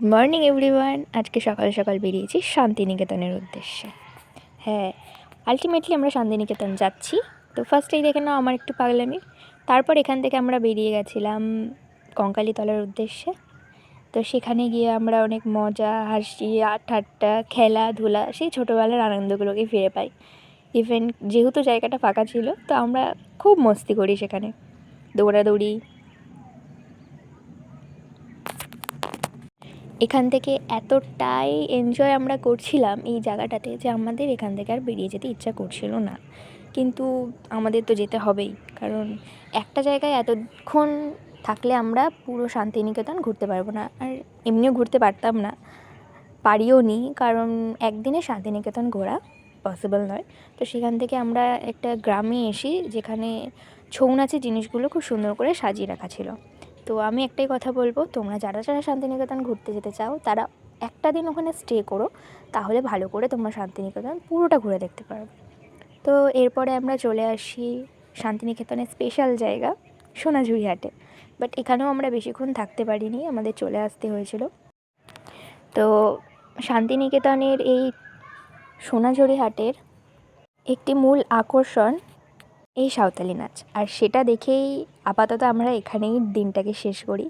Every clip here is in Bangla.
Morning everyone. আজকে সকাল সকাল বেরিয়েছি শান্তিনিকেতনের উদ্দেশ্যে। হ্যাঁ, আলটিমেটলি আমরা শান্তিনিকেতন যাচ্ছি। তো ফার্স্টেই দেখে নাও আমার একটু পাগলামি। তারপর এখান থেকে আমরা বেরিয়ে গেছিলাম কঙ্কালীতলার উদ্দেশ্যে। তো সেখানে গিয়ে আমরা অনেক মজা, হাসি, ঠাট্টা, খেলাধুলা, সেই ছোটোবেলার আনন্দগুলোকে ফিরে পাই। ইভেন যেহেতু জায়গাটা ফাঁকা ছিল, তো আমরা খুব মস্তি করি সেখানে, দৌড়াদৌড়ি। এখান থেকে এতটাই এনজয় আমরা করছিলাম এই জায়গাটাতে যে আমাদের এখান থেকে আর বেরিয়ে যেতে ইচ্ছা করছিল না। কিন্তু আমাদের তো যেতে হবেই, কারণ একটা জায়গায় এতক্ষণ থাকলে আমরা পুরো শান্তিনিকেতন ঘুরতে পারবো না, আর এমনিও ঘুরতে পারতাম না, পারিও নি, কারণ একদিনে শান্তিনিকেতন ঘোরা পসিবল নয়। তো সেখান থেকে আমরা একটা গ্রামে এসি, যেখানে ছৌ নাচের জিনিসগুলো খুব সুন্দর করে সাজিয়ে রাখা ছিল। তো আমি একটাই কথা বলবো, তোমরা যারা যারা শান্তিনিকেতন ঘুরতে যেতে চাও তারা একটা দিন ওখানে স্টে করো, তাহলে ভালো করে তোমরা শান্তিনিকেতন পুরোটা ঘুরে দেখতে পারবে। তো এরপরে আমরা চলে আসি শান্তিনিকেতনের স্পেশাল জায়গা সোনাঝুরি হাটে। বাট এখানেও আমরা বেশিক্ষণ থাকতে পারিনি, আমাদের চলে আসতে হয়েছিল। তো শান্তিনিকেতনের এই সোনাঝুরি হাটের একটি মূল আকর্ষণ এই সাঁওতালি নাচ, আর সেটা দেখেই আপাতত আমরা এখানেই দিনটাকে শেষ করি।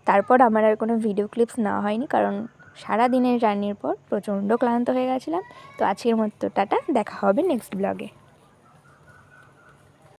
তারপর আমার আর কোনো ভিডিও ক্লিপস নেওয়া হয়নি, কারণ সারা দিনের জার্নির পর প্রচণ্ড ক্লান্ত হয়ে গেছিলাম। তো আজকের মতো টাটা, দেখা হবে নেক্সট ব্লগে।